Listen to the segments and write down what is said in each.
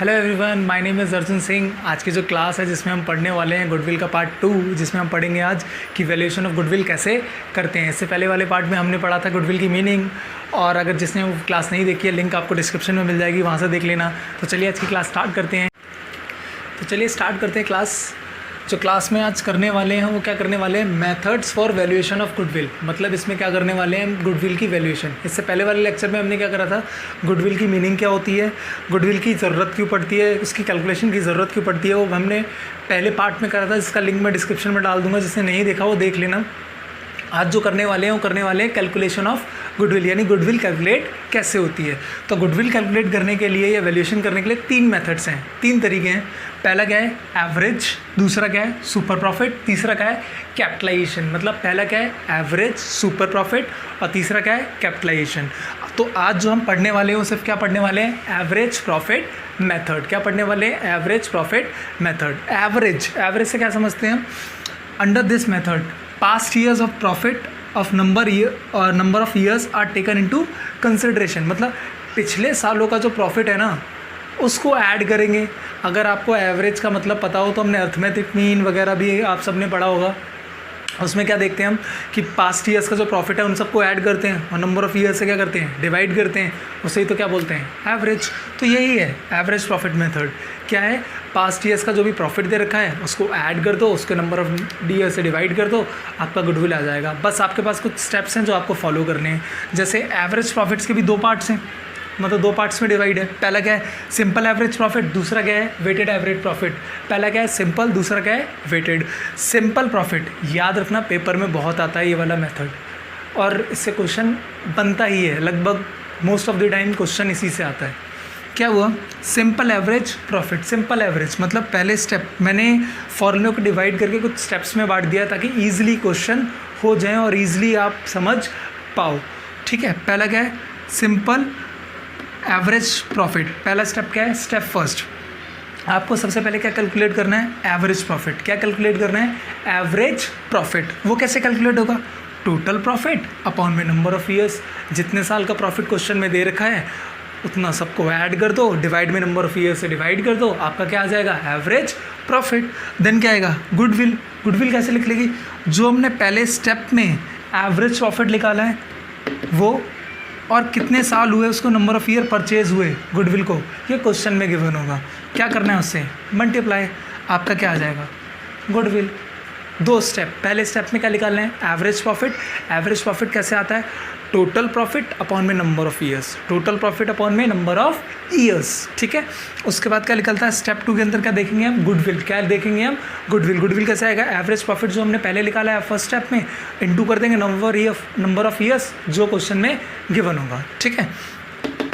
Hello everyone, my name is Arjun Singh. आज की जो क्लास है जिसमें हम पढ़ने वाले हैं गुडविल का पार्ट 2, जिसमें हम पढ़ेंगे आज कि वैल्यूएशन ऑफ गुडविल कैसे करते हैं। इससे पहले वाले पार्ट में हमने पढ़ा था गुडविल की मीनिंग, और अगर जिसने वो क्लास नहीं देखी है लिंक आपको डिस्क्रिप्शन में मिल जाएगी, वहाँ से देख लेना। तो चलिए आज की क्लास स्टार्ट करते हैं। क्लास जो क्लास में आज करने वाले हैं वो क्या करने वाले हैं, methods for valuation of goodwill. मतलब इसमें क्या करने वाले हैं, गुडविल की वैल्यूएशन। इससे पहले वाले लेक्चर में हमने क्या करा था, गुडविल की मीनिंग क्या होती है, गुडविल की ज़रूरत क्यों पड़ती है, उसकी कैलकुलेशन की ज़रूरत क्यों पड़ती है, वो हमने पहले पार्ट में करा था, जिसका लिंक मैं डिस्क्रिप्शन में डाल दूँगा। जिसने नहीं देखा वो देख लेना। आज जो करने वाले हैं वो करने वाले हैं कैलकुलेशन ऑफ गुडविल, यानी गुडविल कैलकुलेट कैसे होती है। तो गुडविल कैलकुलेट करने के लिए या वैल्यूएशन करने के लिए 3 मेथड्स हैं, 3 तरीके हैं। पहला क्या है, एवरेज। दूसरा क्या है, सुपर प्रॉफिट। तीसरा क्या है, कैपिटलाइजेशन। मतलब पहला क्या है, एवरेज, सुपर प्रॉफिट, और तीसरा क्या है, कैपिटलाइजेशन। तो आज जो हम पढ़ने वाले हैं वो सिर्फ क्या पढ़ने वाले हैं, एवरेज प्रॉफिट मेथड। क्या पढ़ने वाले हैं, एवरेज प्रॉफिट मेथड। एवरेज से क्या समझते हैं, under this method past years of profit of number of years are taken into consideration। मतलब पिछले सालों का जो प्रॉफिट है ना उसको ऐड करेंगे। अगर आपको एवरेज का मतलब पता हो तो हमने अर्थमेटिक मीन वगैरह भी आप सबने पढ़ा होगा। उसमें क्या देखते हैं हम कि पास्ट ईयर्स का जो प्रॉफिट है उन सबको ऐड करते हैं और नंबर ऑफ़ ईयर्स से क्या करते हैं, डिवाइड करते हैं। उसे ही तो क्या बोलते हैं, एवरेज। तो यही है एवरेज प्रॉफिट मेथड। क्या है, पास्ट ईयर्स का जो भी प्रॉफिट दे रखा है उसको ऐड कर दो, उसके नंबर ऑफ ईयर से डिवाइड कर दो, आपका गुडविल आ जाएगा। बस आपके पास कुछ स्टेप्स हैं जो आपको फॉलो करने हैं। जैसे एवरेज प्रॉफिट्स के भी 2 पार्ट्स हैं, मतलब 2 पार्ट्स में डिवाइड है। पहला क्या है, सिंपल एवरेज प्रॉफिट। दूसरा क्या है, वेटेड एवरेज प्रॉफिट। पहला क्या है, सिंपल। दूसरा क्या है, वेटेड। सिंपल प्रॉफिट याद रखना, पेपर में बहुत आता है ये वाला मेथड, और इससे क्वेश्चन बनता ही है। लगभग most of the time question इसी से आता है। क्या हुआ, simple average profit. Simple average मतलब पहले स्टेप मैंने फॉर्मूले को डिवाइड करके कुछ स्टेप्स में बांट दिया ताकि ईजिली क्वेश्चन हो जाए और ईजिली आप समझ पाओ। ठीक है, पहला क्या है, सिंपल एवरेज प्रॉफिट। पहला स्टेप क्या है, स्टेप फर्स्ट, आपको सबसे पहले क्या कैलकुलेट करना है, एवरेज प्रॉफिट। क्या कैलकुलेट करना है, एवरेज प्रॉफिट। वो कैसे कैलकुलेट होगा, टोटल प्रॉफिट अपॉन में नंबर ऑफ ईयर्स। जितने साल का प्रॉफिट क्वेश्चन में दे रखा है उतना सबको ऐड कर दो, डिवाइड में नंबर ऑफ ईयर से डिवाइड कर दो, आपका क्या आ जाएगा, एवरेज प्रॉफिट। देन क्या आएगा, गुडविल। गुडविल कैसे लिख लेगी, जो हमने पहले स्टेप में एवरेज प्रॉफिट निकाला है वो, और कितने साल हुए उसको, नंबर ऑफ़ ईयर परचेज हुए गुडविल को, ये क्वेश्चन में गिवन होगा। क्या करना है उससे, मल्टीप्लाई, आपका क्या आ जाएगा, गुडविल। 2 स्टेप, पहले स्टेप में क्या निकालना है, एवरेज प्रॉफिट। एवरेज प्रॉफिट कैसे आता है, टोटल प्रॉफिट अपॉन में number of years. Total profit upon में नंबर ऑफ़ ईयर्स। ठीक है, उसके बाद क्या निकलता है, स्टेप 2 के अंदर क्या देखेंगे हम, गुडविल। क्या देखेंगे हम, गुडविल। गुडविल कैसे आएगा, एवरेज प्रॉफिट जो हमने पहले निकाला है फर्स्ट स्टेप में, इनटू कर देंगे नंबर ऑफ़ ईयर्स जो क्वेश्चन में गिवन होगा। ठीक है,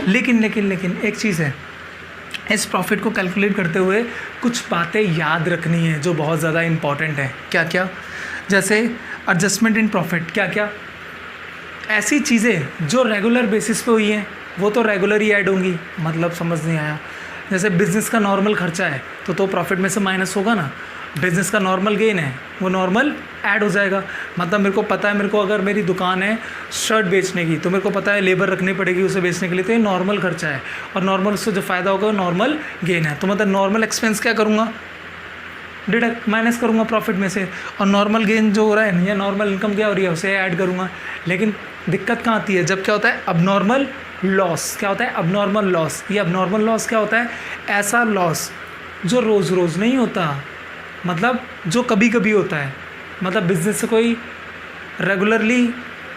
लेकिन एक चीज़ है, इस प्रॉफिट को कैलकुलेट करते हुए कुछ बातें याद रखनी है जो बहुत ज़्यादा इंपॉर्टेंट है। क्या क्या, जैसे एडजस्टमेंट इन प्रॉफिट। क्या क्या, ऐसी चीज़ें जो रेगुलर बेसिस पे हुई हैं वो तो रेगुलर ही ऐड होंगी। मतलब समझ नहीं आया, जैसे बिज़नेस का नॉर्मल खर्चा है तो प्रॉफिट में से माइनस होगा ना। बिज़नेस का नॉर्मल गेन है वो नॉर्मल ऐड हो जाएगा। मतलब मेरे को पता है, मेरे को अगर मेरी दुकान है शर्ट बेचने की तो मेरे को पता है लेबर रखनी पड़ेगी उसे बेचने के लिए, तो ये नॉर्मल खर्चा है, और नॉर्मल उससे जो फ़ायदा होगा वो नॉर्मल गेन है। तो मतलब नॉर्मल एक्सपेंस क्या करूँगा, डिडक्ट, माइनस करूँगा प्रॉफिट में से, और नॉर्मल गेन जो हो रहा है या नॉर्मल इनकम क्या हो रही है उसे ऐड करूँगा। लेकिन दिक्कत कहाँ आती है, जब क्या होता है, अबनॉर्मल लॉस। क्या होता है, अबनॉर्मल लॉस। ये अबनॉर्मल लॉस क्या होता है, ऐसा लॉस जो रोज़ रोज़ नहीं होता, मतलब जो कभी कभी होता है। मतलब बिजनेस से कोई रेगुलरली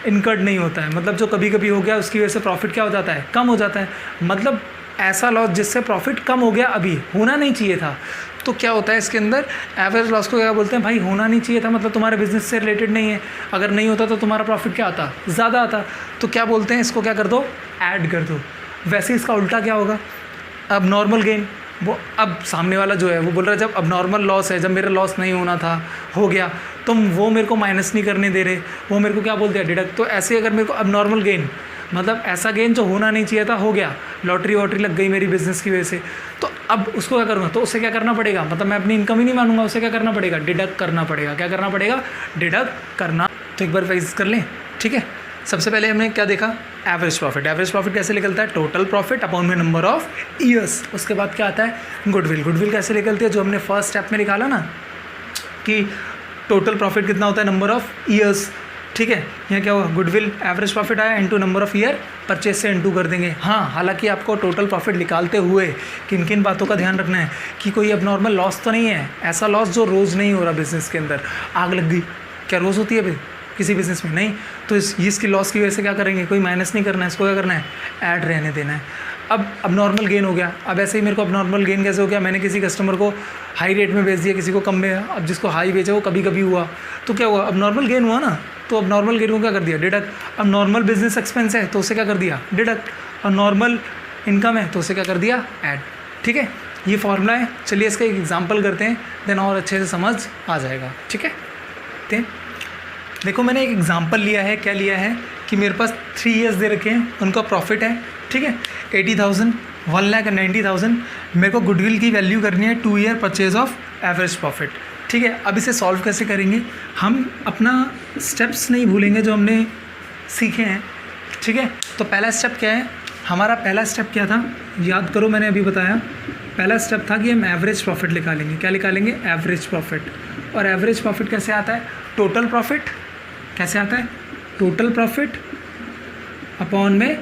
इनकर्ड नहीं होता है, मतलब जो कभी कभी हो गया उसकी वजह से प्रॉफिट क्या हो जाता है, कम हो जाता है। मतलब ऐसा लॉस जिससे प्रॉफिट कम हो गया, अभी होना नहीं चाहिए था। तो क्या होता है इसके अंदर, एवरेज लॉस को क्या बोलते हैं, भाई होना नहीं चाहिए था, मतलब तुम्हारे बिजनेस से रिलेटेड नहीं है। अगर नहीं होता तो तुम्हारा प्रॉफिट क्या आता, ज़्यादा आता। तो क्या बोलते हैं, इसको क्या कर दो, ऐड कर दो। वैसे इसका उल्टा क्या होगा, अब नॉर्मल गेन। वो अब सामने वाला जो है वो बोल रहा है जब अब नॉर्मल लॉस है, जब मेरा लॉस नहीं होना था हो गया, तुम वो मेरे को माइनस नहीं करने दे रहे, वो मेरे को क्या बोलते हैं, डिडक्ट। तो ऐसे अगर मेरे को अब नॉर्मल गेन, मतलब ऐसा गेन जो होना नहीं चाहिए था हो गया, लॉटरी वॉटरी लग गई मेरी बिज़नेस की वजह से, तो अब उसको क्या करूँगा, तो उसे क्या करना पड़ेगा, मतलब मैं अपनी इनकम ही नहीं मानूंगा, उसे क्या करना पड़ेगा, डिडक्ट करना पड़ेगा। क्या करना पड़ेगा, डिडक्ट करना। तो एक बार वाइज कर लें, ठीक है। सबसे पहले हमने क्या देखा, एवरेज प्रॉफिट। एवरेज प्रॉफिट कैसे निकलता है, टोटल प्रॉफिट अपॉन में नंबर ऑफ ईयर्स। उसके बाद क्या आता है, गुडविल। गुडविल कैसे निकलती है, जो हमने फर्स्ट स्टेप में निकाला ना कि टोटल प्रॉफिट कितना होता है, नंबर ऑफ ईयर्स। ठीक है, यहाँ क्या हुआ, गुडविल एवरेज प्रॉफिट आया into number of year purchase से इनटू कर देंगे। हाँ, हालांकि आपको टोटल प्रॉफिट निकालते हुए किन किन बातों का ध्यान रखना है कि कोई अब नॉर्मल लॉस तो नहीं है, ऐसा लॉस जो रोज़ नहीं हो रहा बिजनेस के अंदर। आग लग गई, क्या रोज़ होती है भाई किसी बिजनेस में, नहीं। तो इसकी लॉस की वजह से क्या करेंगे, कोई माइनस नहीं करना है, इसको क्या करना है, ऐड रहने देना है। अब नॉर्मल गेन हो गया। अब ऐसे ही मेरे को अब नॉर्मल गेन कैसे हो गया, मैंने किसी कस्टमर को हाई रेट में बेच दिया, किसी को कम में। अब जिसको हाई बेचा वो कभी कभी हुआ, तो क्या हुआ, अब नॉर्मल गेन हुआ ना। तो अब नॉर्मल गेन को क्या कर दिया, डिडक्ट। अब नॉर्मल बिजनेस एक्सपेंस है तो उसे क्या कर दिया, डिडक्ट। और नॉर्मल इनकम है तो उसे क्या कर दिया, ऐड। ठीक है, ये फॉर्मूला है। चलिए इसका एक एग्जाम्पल करते हैं, देन और अच्छे से समझ आ जाएगा। ठीक है, देखो मैंने एक एग्जांपल लिया है। क्या लिया है कि मेरे पास 3 ईयर्स दे रखे हैं, उनका प्रॉफिट है। ठीक है, 80,000, 1,90,000। मेरे को गुडविल की वैल्यू करनी है 2 year purchase of average profit. ठीक है, अब इसे सॉल्व कैसे करेंगे, हम अपना स्टेप्स नहीं भूलेंगे जो हमने सीखे हैं। ठीक है, तो पहला स्टेप क्या है, हमारा पहला स्टेप क्या था, याद करो मैंने अभी बताया। पहला स्टेप था कि हम एवरेज प्रॉफिट निकालेंगे। क्या निकालेंगे, एवरेज प्रॉफिट। और एवरेज प्रॉफिट कैसे आता है, टोटल प्रॉफिट कैसे आता है, टोटल प्रॉफिट अपॉन में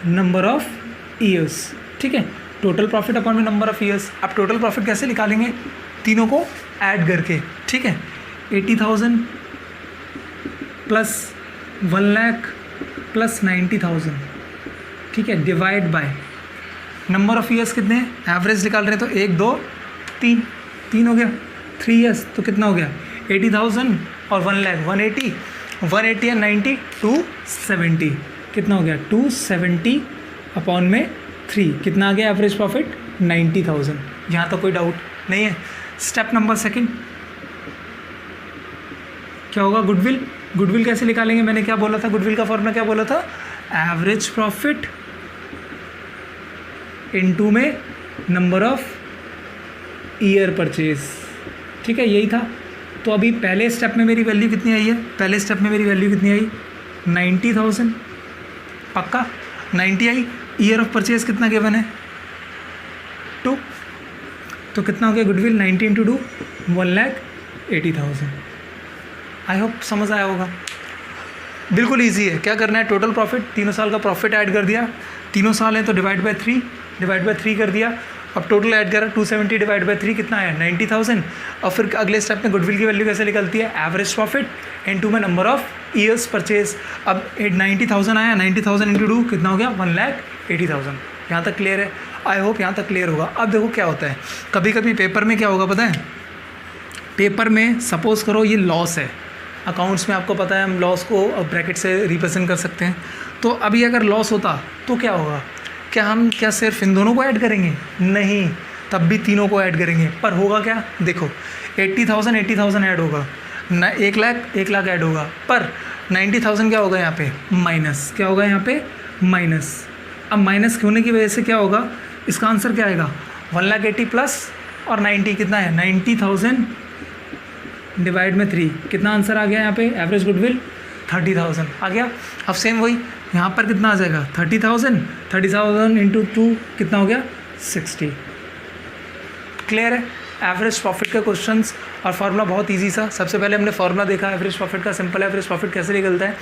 नंबर ऑफ ईयर्स। ठीक है, टोटल प्रॉफिट अपॉन में नंबर ऑफ ईयर्स। अब टोटल प्रॉफिट कैसे निकालेंगे, तीनों को ऐड करके। ठीक है, 80,000 प्लस 1 लाख प्लस 90,000। ठीक है, divide by number of years कितने हैं, एवरेज निकाल रहे हैं तो 1 2 3 हो गया, 3 ईयर्स तो कितना हो गया, 80,000 और 1 लाख 180 और 90 270। कितना हो गया, 270 अपॉन में 3। कितना आ गया एवरेज प्रॉफिट, 90,000। यहाँ तो कोई डाउट नहीं है। स्टेप नंबर सेकंड क्या होगा, गुडविल। गुडविल कैसे निकालेंगे, मैंने क्या बोला था, गुडविल का फॉर्मूला क्या बोला था, एवरेज प्रॉफिट इनटू में नंबर ऑफ ईयर परचेज। ठीक है, यही था। तो अभी पहले स्टेप में मेरी वैल्यू कितनी आई है, पहले स्टेप में मेरी वैल्यू कितनी आई, 90,000। पक्का 90 आई। ईयर ऑफ परचेज कितना गिवन है, 2। तो कितना हो गया गुडविल, 90 × 2 1,80,000। आई होप समझ आया होगा। बिल्कुल ईजी है। क्या करना है, टोटल प्रॉफिट, तीनों साल का प्रॉफिट ऐड कर दिया। तीनों साल है तो डिवाइड बाय 3 कर दिया। अब टोटल ऐड करा, 270 डिवाइड बाय 3 कितना आया, 90,000। और फिर अगले स्टेप में गुडविल की वैल्यू कैसे निकलती है, एवरेज प्रॉफिट इनटू में नंबर ऑफ ईयर्स परचेज। अब 90,000 आया, 90,000 × 2 कितना हो गया, 1,80,000। यहाँ तक क्लियर है, आई होप यहाँ तक क्लियर होगा। अब देखो क्या होता है, कभी कभी पेपर में क्या होगा पता है, पेपर में सपोज़ करो ये लॉस है, अकाउंट्स में आपको पता है हम लॉस को ब्रैकेट से रिप्रेजेंट कर सकते हैं। तो अभी अगर लॉस होता तो क्या होगा, क्या सिर्फ इन दोनों को ऐड करेंगे, नहीं, तब भी तीनों को ऐड करेंगे। पर होगा क्या, देखो 80,000 ऐड होगा, 1 लाख ऐड होगा, पर 90,000 क्या होगा यहाँ पे, माइनस। क्या होगा यहाँ पे, माइनस। अब माइनस होने की वजह से क्या होगा, इसका आंसर क्या आएगा, 1,80,000 प्लस और 90 कितना है, 90,000 डिवाइड में 3 कितना आंसर आ गया यहाँ पे, एवरेज गुडविल 30,000 आ गया। अब सेम वही यहाँ पर कितना आ जाएगा, 30,000 × 2 कितना हो गया, 60। क्लियर है। एवरेज प्रॉफिट के क्वेश्चंस और फार्मूला बहुत इजी सा। सबसे पहले हमने फार्मूला देखा एवरेज प्रॉफिट का, सिंपल एवरेज प्रॉफिट कैसे निकलता है।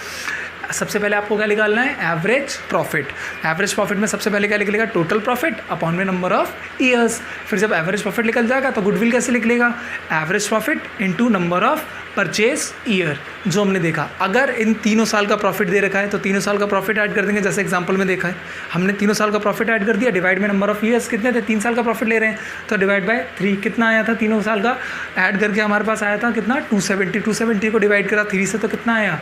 सबसे पहले आपको क्या निकालना है, एवरेज प्रॉफिट। एवरेज प्रॉफिट में सबसे पहले क्या निकलेगा, टोटल प्रॉफिट अपॉन में नंबर ऑफ ईयर्स। फिर जब एवरेज प्रॉफिट निकल जाएगा तो गुडविल कैसे निकलेगा, average profit into number of purchase year, जो हमने देखा। अगर इन तीनों साल का प्रॉफिट दे रखा है तो तीनों साल का प्रॉफिट ऐड कर देंगे, जैसे एग्जांपल में देखा है हमने, तीनों साल का प्रॉफिट ऐड कर दिया, डिवाइड में नंबर ऑफ ईयर्स कितने थे, 3 साल का प्रॉफिट ले रहे हैं तो डिवाइड बाय 3 कितना आया था, तीनों साल का ऐड करके हमारे पास आया था कितना, 270 को डिवाइड करा 3 से तो कितना आया,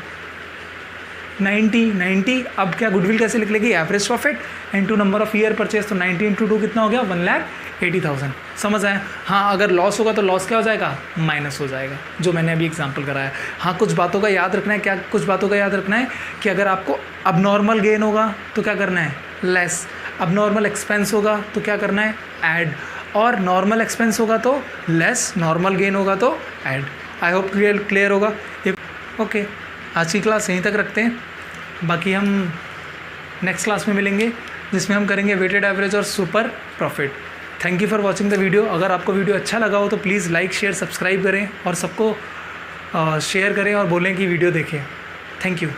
90। अब क्या गुडविल कैसे लिख लेगी, average profit into number of year purchase, तो 90 × 2 कितना हो गया, 1,80,000। समझ आया। हाँ, अगर लॉस होगा तो लॉस क्या हो जाएगा, माइनस हो जाएगा, जो मैंने अभी एग्जांपल कराया। हाँ, कुछ बातों का याद रखना है। क्या कुछ बातों का याद रखना है कि अगर आपको अब नॉर्मल गेन होगा तो क्या करना है, लेस। अब नॉर्मल एक्सपेंस होगा तो क्या करना है, ऐड। और नॉर्मल एक्सपेंस होगा तो लेस, नॉर्मल गेन होगा तो ऐड। आई होप क्लियर होगा। ओके, आज की क्लास यहीं तक रखते हैं, बाकी हम नेक्स्ट क्लास में मिलेंगे जिसमें हम करेंगे वेटेड एवरेज और super profit. Thank you for watching the video. अगर आपको वीडियो अच्छा लगा हो तो प्लीज़ लाइक शेयर सब्सक्राइब करें और सबको शेयर करें और बोलें कि वीडियो देखें। Thank you.